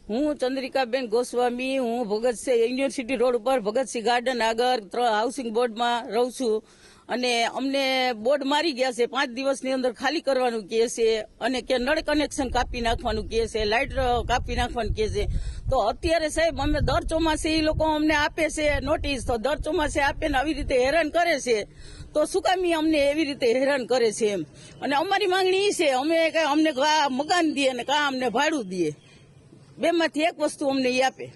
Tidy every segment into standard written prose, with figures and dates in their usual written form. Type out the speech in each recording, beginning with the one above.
હું ચંદ્રિકાબેન ગોસ્વામી, હું Bhagat Singh university road ઉપર ભગતસિંહ ગાર્ડન આગળ હાઉસિંગ બોર્ડમાં રહું છું અને અમને બોર્ડ મારી ગયા છે. 5 દિવસની અંદર ખાલી કરવાનું કહે છે અને કે નળ કનેક્શન કાપી નાખવાનું કહે છે, લાઇટ કાપી નાખવાનું કહે છે. તો અત્યારે સાહેબ અમે દર ચોમાસે એ લોકો અમને આપે છે નોટિસ, તો દર ચોમાસે આપે ને આવી રીતે હેરાન કરે છે. તો શું કામ ઈ અમને એવી રીતે હેરાન કરે છે એમ. અને અમારી માંગણી એ છે અમે અમને મકાન દે ને કાં અમને ભાડું દે, બેમાંથી એક વસ્તુ અમને ઈ આપે.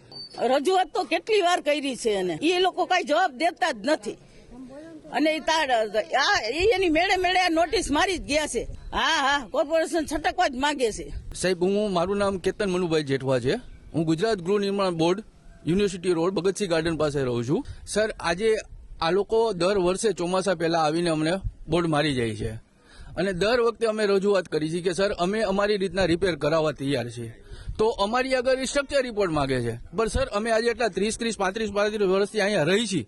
રજૂઆત તો કેટલી વાર કરી છે અને એ લોકો કઈ જવાબ દેતા જ નથી. અને એની મેળે મેળે નોટિસ મારી જ ગયા છે. હા, કોર્પોરેશન છટકવા જ માંગે છે. સાહેબ, મારું નામ કેતન મનુભાઈ જેઠવા છે. હું ગુજરાત ગૃહ નિર્માણ board university road Bhagat Singh garden પાસે રહું છું. સર, આજે આ લોકો દર વર્ષે ચોમાસા પહેલા આવીને અમને બોર્ડ મારી જાય છે અને દર વખતે અમે રજૂઆત કરી છે કે સર અમે અમારી રીતના રિપેર કરાવવા તૈયાર છીએ. તો અમારી આગળ સ્ટ્રક્ચર રિપોર્ટ માંગે છે. પણ સર અમે આજે એટલા 35 વર્ષથી અહીંયા રહી છીએ,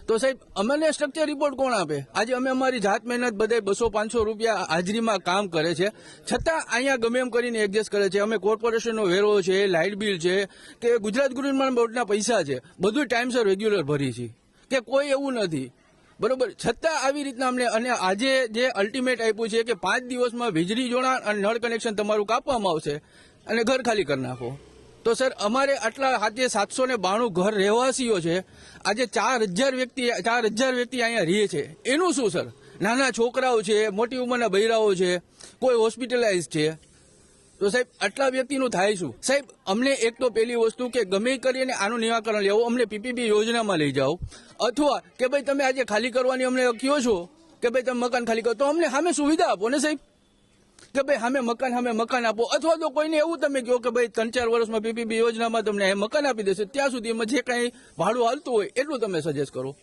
તો સાહેબ અમને સ્ટ્રક્ચર રિપોર્ટ કોણ આપે? આજે અમે અમારી જાત મહેનત બધે 200-500 રૂપિયા હાજરીમાં કામ કરે છે, છતાં અહીંયા ગમે એમ કરીને એડજસ્ટ કરે છે. અમે કોર્પોરેશનનો વેરો છે, લાઇટ બિલ છે કે ગુજરાત ગૃહ નિર્માણ બોર્ડના પૈસા છે, બધું ટાઈમસર રેગ્યુલર ભરી છે કે કોઈ એવું નથી, બરોબર. છતાં આવી રીતના અમને અને આજે જે અલ્ટિમેટ આપ્યું છે કે 5 દિવસમાં વીજળી જોડાણ અને નળ કનેક્શન તમારું કાપવામાં આવશે અને ઘર ખાલી કરી નાખો. તો સર અમારે આટલા આજે 792 ઘર રહેવાસીઓ છે, આજે 4000 વ્યક્તિ અહીંયા રહે છે. એનું શું સર? નાના છોકરાઓ છે, મોટી ઉંમરના બૈરાઓ છે, કોઈ હોસ્પિટલાઇઝ છે. તો સાહેબ આટલા વ્યક્તિનું થાય શું? સાહેબ અમને એક તો પહેલી વસ્તુ કે ગમે કરીને આનું નિરાકરણ લેવું, અમને પીપીપી યોજનામાં લઈ જાઓ, અથવા કે ભાઈ તમે આજે ખાલી કરવાની અમને કહો છો કે ભાઈ તમે મકાન ખાલી કરો, તો અમને સામે સુવિધા આપો ને સાહેબ, કે ભાઈ સામે મકાન આપો. અથવા તો કોઈને એવું તમે કહો કે ભાઈ 3-4 વર્ષમાં પીપીપી યોજનામાં તમને મકાન આપી દેશે, ત્યાં સુધી એમાં જે કાંઈ ભાડું હાલતું હોય એટલું તમે સજેસ્ટ કરો.